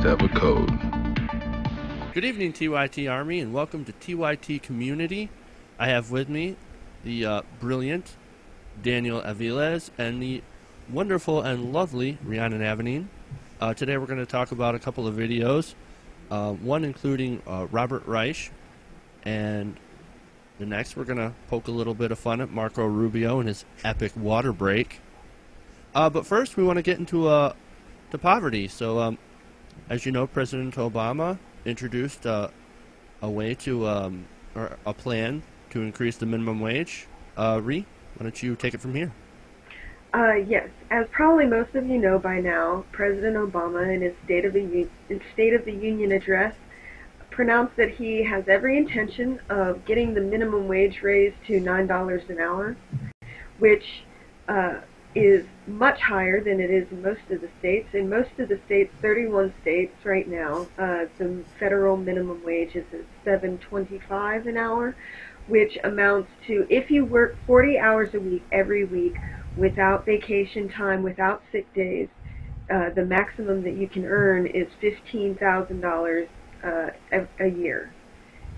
have a code. Good evening, TYT Army, and welcome to TYT Community. I have with me the brilliant Daniel Aviles and the wonderful and lovely Rhiannon Avenine. Today we're going to talk about a couple of videos, one including Robert Reich, and the next we're going to poke a little bit of fun at Marco Rubio and his epic water break. But first we want to get into to poverty. So as you know, President Obama introduced a way to, or a plan to increase the minimum wage. Rhi, why don't you take it from here? Yes, as probably most of you know by now, President Obama in his State of the Union address pronounced that he has every intention of getting the minimum wage raised to $9 an hour, which is much higher than it is in most of the states. In most of the states, 31 states right now, the federal minimum wage is at $7.25 an hour, which amounts to, if you work 40 hours a week every week without vacation time, without sick days, the maximum that you can earn is $15,000 a year,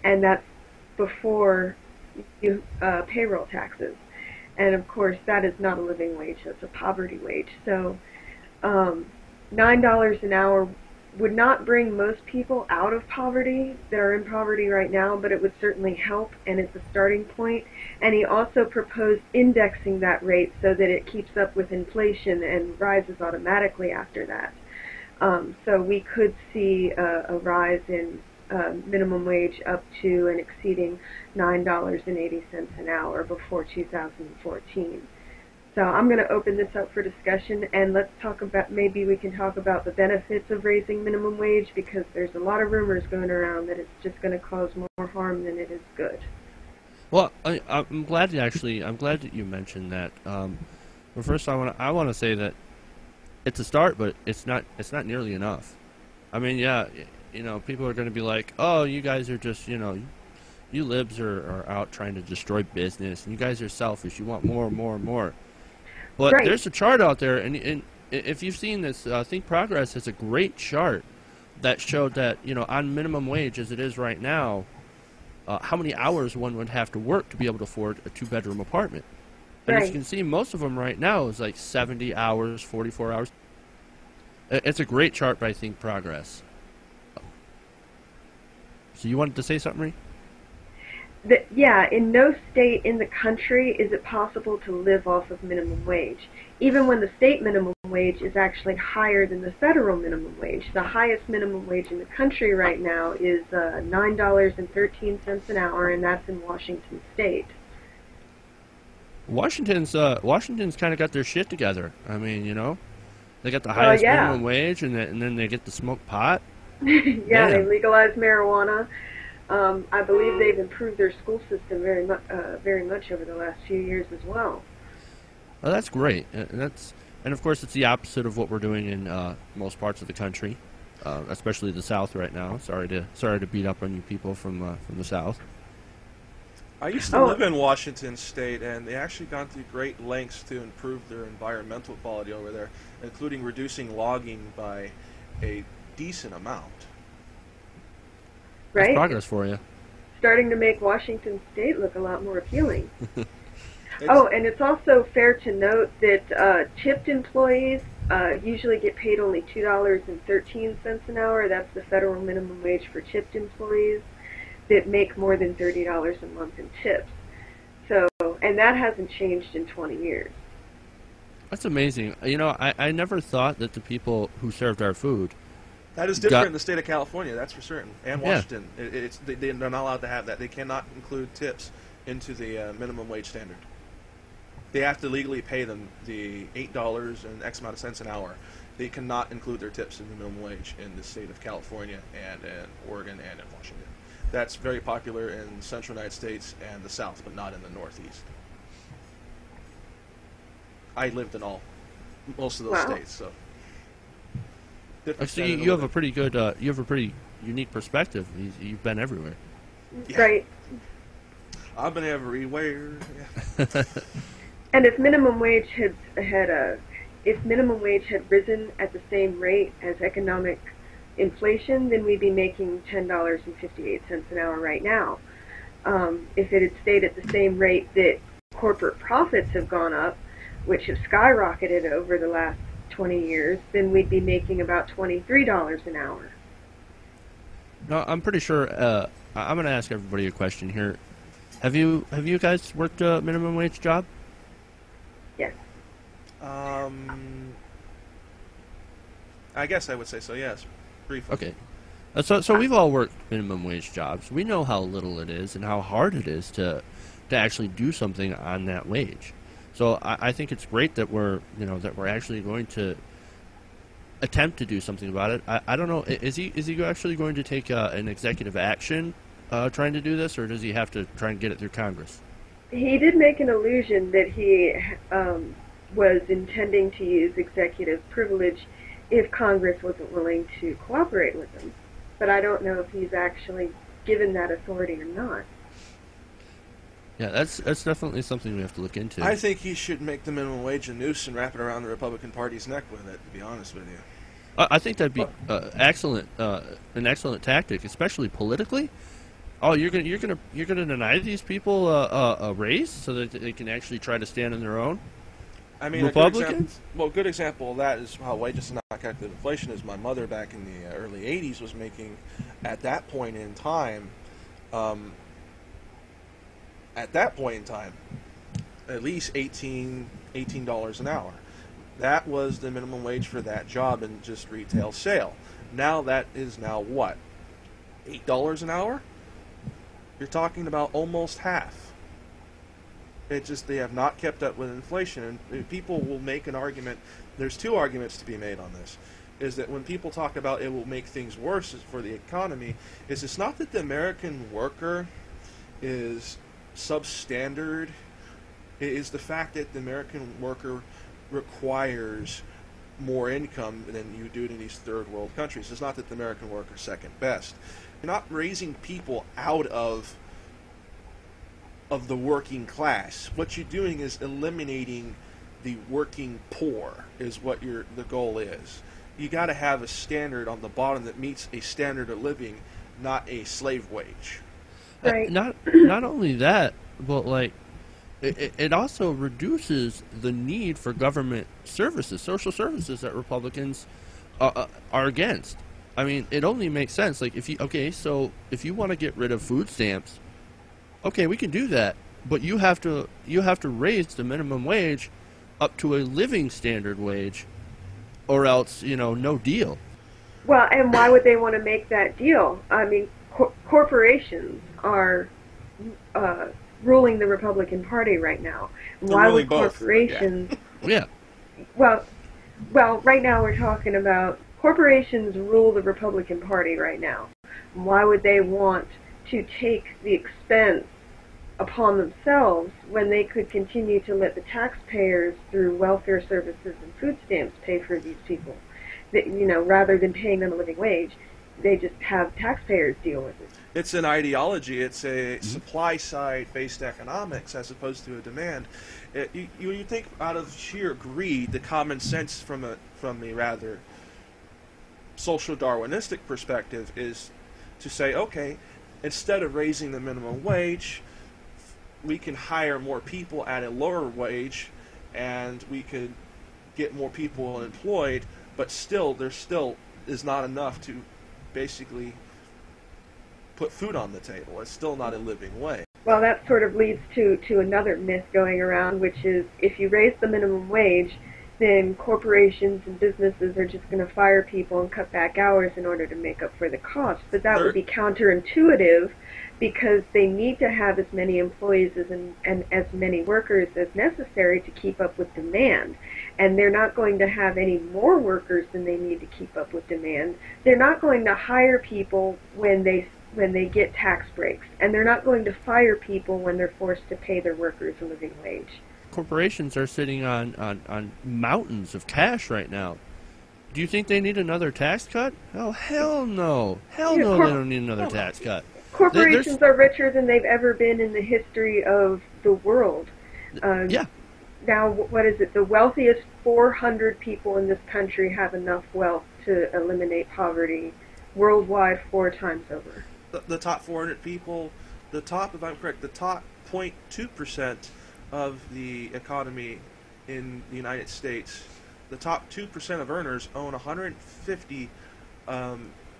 and that's before you payroll taxes. And of course, that is not a living wage, that's a poverty wage. So $9 an hour would not bring most people out of poverty that are in poverty right now, but it would certainly help, and it's a starting point. And he also proposed indexing that rate so that it keeps up with inflation and rises automatically after that. So we could see a rise in minimum wage up to and exceeding $9.80 an hour before 2014. So I'm going to open this up for discussion, and let's talk about, maybe we can talk about the benefits of raising minimum wage, because there's a lot of rumors going around that it's just going to cause more harm than it is good. Well, I'm glad that you mentioned that. Well, first I want to say that it's a start, but it's not nearly enough. I mean, yeah, you know, people are going to be like, oh, you guys are just, you know, you libs are out trying to destroy business, and you guys are selfish. You want more and more and more. But right. There's a chart out there, and if you've seen this, Think Progress has a great chart that showed that, you know, on minimum wage as it is right now, how many hours one would have to work to be able to afford a two-bedroom apartment. And right. as you can see, most of them right now is like 70 hours, 44 hours. It's a great chart by Think Progress. So you wanted to say something, Rhi? Yeah, in no state in the country is it possible to live off of minimum wage, even when the state minimum wage is actually higher than the federal minimum wage. The highest minimum wage in the country right now is $9.13 an hour, and that's in Washington State. Washington's kind of got their shit together. I mean, you know, they got the highest minimum wage, and then they get to smoke pot. Yeah, they legalized marijuana. I believe they've improved their school system very much over the last few years as well. Well, that's great, and of course it's the opposite of what we're doing in most parts of the country, especially the South right now. Sorry to beat up on you people from the South. I used to live in Washington State, and they actually gone through great lengths to improve their environmental quality over there, including reducing logging by a decent amount. Right? That's progress for you. Starting to make Washington State look a lot more appealing. Oh, and it's also fair to note that tipped employees usually get paid only $2.13 an hour. That's the federal minimum wage for tipped employees that make more than $30 a month in tips. So, and that hasn't changed in 20 years. That's amazing. You know, I never thought that the people who served our food. That is different in the state of California, that's for certain, and Washington. Yeah. They're not allowed to have that. They cannot include tips into the minimum wage standard. They have to legally pay them the $8 and X amount of cents an hour. They cannot include their tips in the minimum wage in the state of California and in Oregon and in Washington. That's very popular in central United States and the South, but not in the Northeast. I lived in most of those states, so. So you have a pretty good, you have a pretty unique perspective. You've been everywhere. Yeah. Right. I've been everywhere. And if minimum wage had risen at the same rate as economic inflation, then we'd be making $10.58 an hour right now. If it had stayed at the same rate that corporate profits have gone up, which have skyrocketed over the last 20 years, then we'd be making about $23 an hour. No, I'm pretty sure. I'm going to ask everybody a question here. Have you guys worked a minimum wage job? Yes. I guess I would say so. Yes, briefly. Okay. So we've all worked minimum wage jobs. We know how little it is and how hard it is to actually do something on that wage. So I think it's great that we're actually going to attempt to do something about it. I don't know. Is he actually going to take an executive action trying to do this, or does he have to try and get it through Congress? He did make an allusion that he was intending to use executive privilege if Congress wasn't willing to cooperate with him. But I don't know if he's actually given that authority or not. Yeah, that's definitely something we have to look into. I think he should make the minimum wage a noose and wrap it around the Republican Party's neck with it, to be honest with you. I think that'd be an excellent tactic, especially politically. Oh, you're gonna deny these people a raise so that they can actually try to stand on their own? I mean, Republicans? A good example of that is how wages not calculated inflation is. My mother back in the early 80s was making, at that point in time, at least $18 an hour. That was the minimum wage for that job in just retail sale. Now that is what? $8 an hour? You're talking about almost half. It's just they have not kept up with inflation. And people will make an argument. There's two arguments to be made on this. Is that when people talk about it will make things worse for the economy, is it's not that the American worker is substandard. It is the fact that the American worker requires more income than you do in these third world countries. It's not that the American worker is second best. You're not raising people out of the working class. What you're doing is eliminating the working poor is what the goal is. You got to have a standard on the bottom that meets a standard of living, not a slave wage. Right. Not only that, but like it also reduces the need for government services, social services that Republicans are against. I mean, it only makes sense. Like if you want to get rid of food stamps, okay, we can do that, but you have to raise the minimum wage up to a living standard wage, or else no deal. Well, and why would they want to make that deal? I mean, corporations are ruling the Republican Party right now. Why would corporations? Yeah. Well, right now we're talking about corporations rule the Republican Party right now. Why would they want to take the expense upon themselves when they could continue to let the taxpayers through welfare services and food stamps pay for these people? That, rather than paying them a living wage, they just have taxpayers deal with it. It's an ideology. It's a supply side based economics as opposed to a demand. You think out of sheer greed, the common sense from a rather social Darwinistic perspective is to say, okay, instead of raising the minimum wage, we can hire more people at a lower wage, and we could get more people employed, but there still is not enough to basically put food on the table. It's still not a living wage. Well, that sort of leads to another myth going around, which is if you raise the minimum wage, then corporations and businesses are just going to fire people and cut back hours in order to make up for the cost. But that would be counterintuitive, because they need to have as many employees and as many workers as necessary to keep up with demand. And they're not going to have any more workers than they need to keep up with demand. They're not going to hire people when they get tax breaks. And they're not going to fire people when they're forced to pay their workers a living wage. Corporations are sitting on mountains of cash right now. Do you think they need another tax cut? Oh, hell no. Hell no, they don't need another tax cut. Corporations are richer than they've ever been in the history of the world. Yeah. Now, what is it? The wealthiest 400 people in this country have enough wealth to eliminate poverty worldwide 4 times over. The top 400 people, if I'm correct, the top 0.2% of the economy in the United States, the top 2% of earners own 150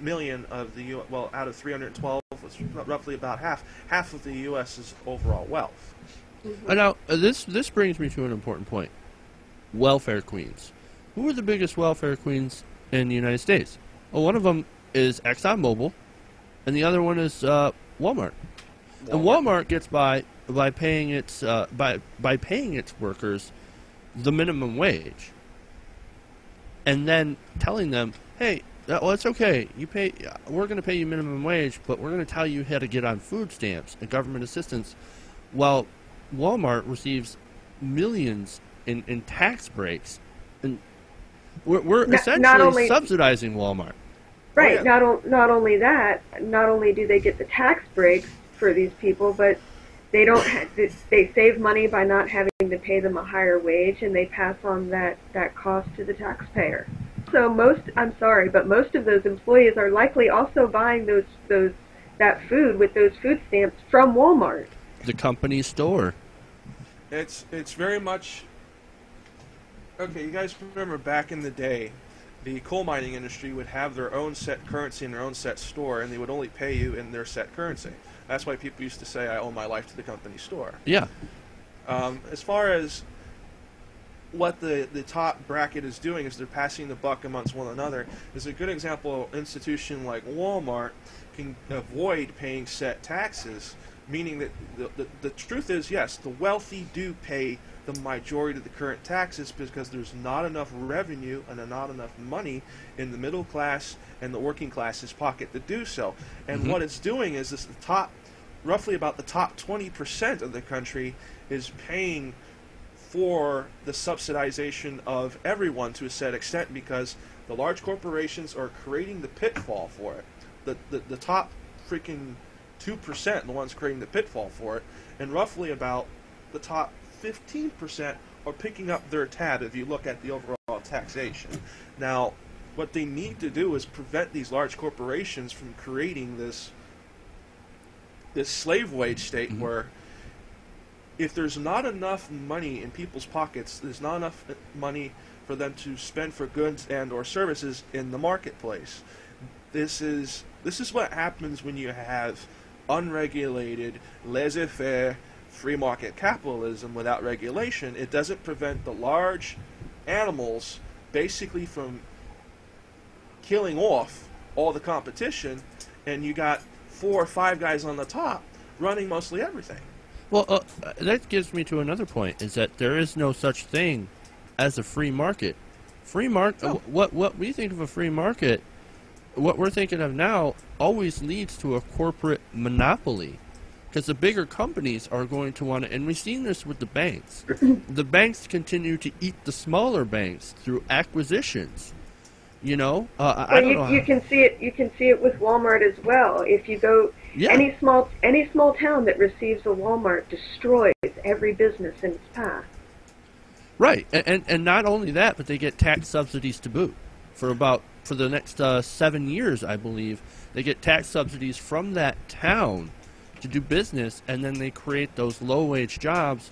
million of the out of 312, it's roughly about half of the U.S.'s overall wealth. Mm-hmm. Now, this brings me to an important point. Welfare queens. Who are the biggest welfare queens in the United States? Well, one of them is ExxonMobil, and the other one is Walmart. And Walmart gets by paying its by paying its workers the minimum wage, and then telling them, "Hey, well, it's okay. We're going to pay you minimum wage, but we're going to tell you how to get on food stamps and government assistance." While Walmart receives millions in tax breaks, and we're essentially subsidizing Walmart. Right. Oh, yeah. Not only that, not only do they get the tax breaks for these people, but they they save money by not having to pay them a higher wage, and they pass on that cost to the taxpayer. So most of those employees are likely also buying that food with those food stamps from Walmart, the company store. It's very much okay. You guys remember back in the day, the coal mining industry would have their own set currency in their own set store, and they would only pay you in their set currency. That's why people used to say, "I owe my life to the company store." Yeah. As far as what the top bracket is doing is they're passing the buck amongst one another. Is a good example. An institution like Walmart can avoid paying set taxes, meaning that the truth is, yes, the wealthy do pay the majority of the current taxes because there's not enough revenue and not enough money in the middle class and the working class's pocket to do so. And what it's doing is this roughly about the top 20% of the country is paying for the subsidization of everyone to a set extent because the large corporations are creating the pitfall for it. The top freaking 2% are the ones creating the pitfall for it, and roughly about the top 15% are picking up their tab if you look at the overall taxation. Now, what they need to do is prevent these large corporations from creating this slave wage state where if there's not enough money in people's pockets, there's not enough money for them to spend for goods and or services in the marketplace. This is what happens when you have unregulated, laissez-faire, free market capitalism without regulation. It doesn't prevent the large animals basically from killing off all the competition, and you got 4 or 5 guys on the top running mostly everything. Well, that gives me to another point, is that there is no such thing as a free market. Free market, Oh. What we think of a free market, what we're thinking of now, always leads to a corporate monopoly. Because the bigger companies are going to want to, and we've seen this with the banks. The banks continue to eat the smaller banks through acquisitions. You know, I don't know. You can see it. You can see it with Walmart as well. If you go any small town that receives a Walmart destroys every business in its path. Right, and not only that, but they get tax subsidies to boot for the next 7 years, I believe. They get tax subsidies from that town to do business, and then they create those low-wage jobs.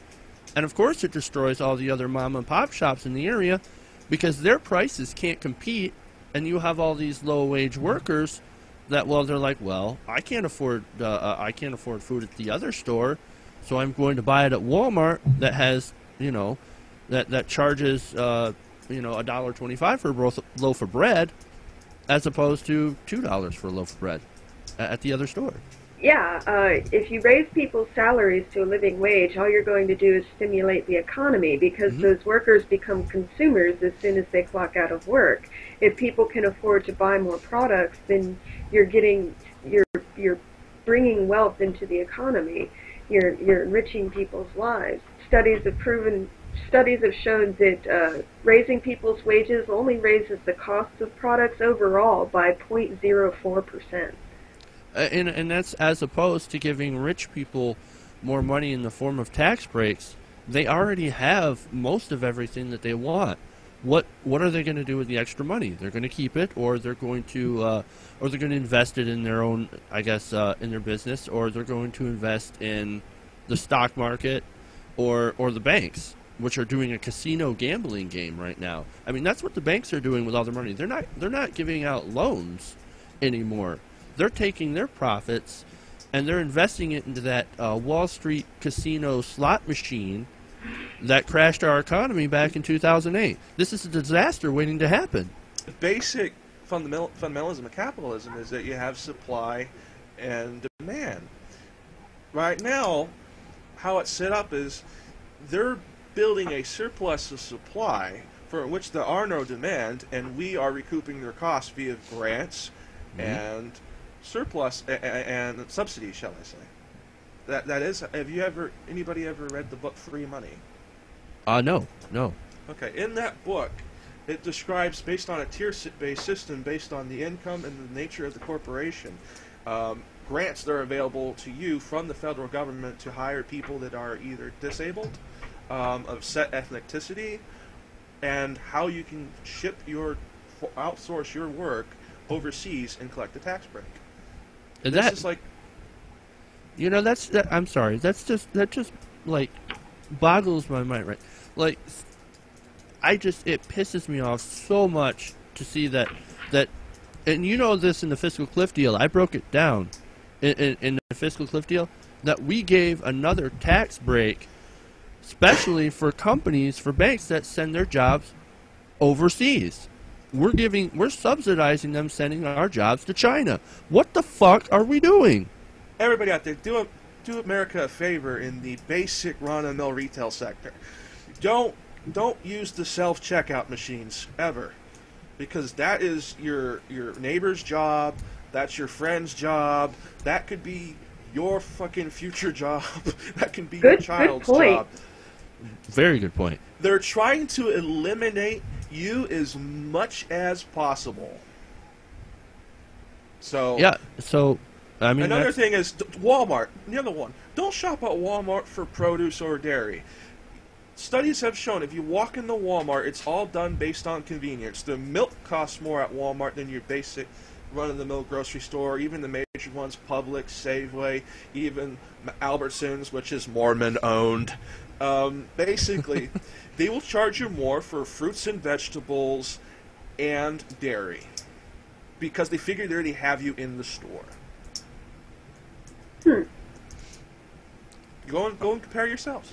And of course, it destroys all the other mom-and-pop shops in the area because their prices can't compete, and you have all these low-wage workers that, well, they're like, well, I can't afford food at the other store, so I'm going to buy it at Walmart that has, that charges, $1.25 for a loaf of bread, as opposed to $2 for a loaf of bread at the other store. Yeah, if you raise people's salaries to a living wage, all you're going to do is stimulate the economy because those workers become consumers as soon as they clock out of work. If people can afford to buy more products, then you're bringing wealth into the economy. You're enriching people's lives. Studies have shown that raising people's wages only raises the cost of products overall by 0.04%. And that's as opposed to giving rich people more money in the form of tax breaks. They already have most of everything that they want. what are they going to do with the extra money? They're going to keep it, or they're going to invest it in their own, I guess, in their business, or they're going to invest in the stock market, or the banks, which are doing a casino gambling game right now. I mean, that's what the banks are doing with all their money. They're not giving out loans anymore. They're taking their profits and they're investing it into that Wall Street casino slot machine that crashed our economy back in 2008. This is a disaster waiting to happen. The basic fundamentalism of capitalism is that you have supply and demand. Right now, how it's set up is they're building a surplus of supply for which there are no demand, and we are recouping their costs via grants and surplus and subsidies, shall I say. That is, anybody ever read the book Free Money? No. Okay, in that book, it describes, based on a tier-based system, based on the income and the nature of the corporation, grants that are available to you from the federal government to hire people that are either disabled, of set ethnicity, and how you can outsource your work overseas and collect a tax break. And this is like, I'm sorry. That just like boggles my mind, right? Like, it pisses me off so much to see that, and you know this in the fiscal cliff deal. I broke it down in the fiscal cliff deal that we gave another tax break, especially for companies, for banks that send their jobs overseas. We're subsidizing them sending our jobs to China. What the fuck are we doing? Everybody out there, do America a favor in the basic run-of-the-mill retail sector. Don't use the self-checkout machines ever, because that is your neighbor's job. That's your friend's job. That could be your fucking future job. That can be your child's job. Very good point. They're trying to eliminate you as much as possible. So yeah. So I mean, another thing is Walmart. The other one. Don't shop at Walmart for produce or dairy. Studies have shown if you walk into Walmart, it's all done based on convenience. The milk costs more at Walmart than your basic run-of-the-mill grocery store, even the major ones, Publix, Safeway, even Albertsons, which is Mormon-owned. Basically, they will charge you more for fruits and vegetables and dairy because they figure they already have you in the store. Go and compare yourselves.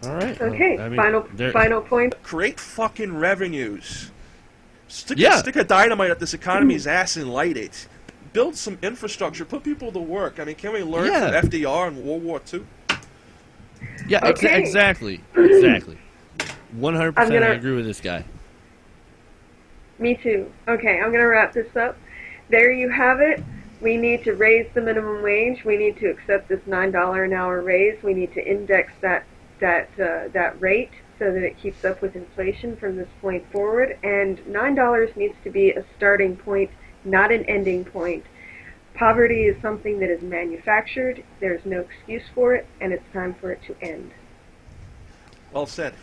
All right. Okay. Well, I mean, final point. Create fucking revenues. Stick a dynamite up this economy's ass and light it. Build some infrastructure. Put people to work. I mean, can we learn from FDR and World War II? Yeah, okay. Exactly. 100%. I agree with this guy. Me too. Okay, I'm going to wrap this up. There you have it. We need to raise the minimum wage. We need to accept this $9 an hour raise. We need to index that rate so that it keeps up with inflation from this point forward. And $9 needs to be a starting point, not an ending point. Poverty is something that is manufactured. There's no excuse for it, and it's time for it to end. Well said.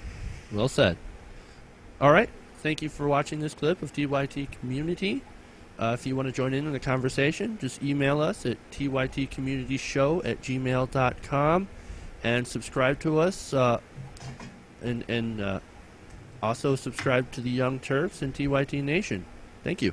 Well said. All right. Thank you for watching this clip of TYT Community. If you want to join in the conversation, just email us at tytcommunityshow@gmail.com and subscribe to us, and also subscribe to the Young Turks and TYT Nation. Thank you.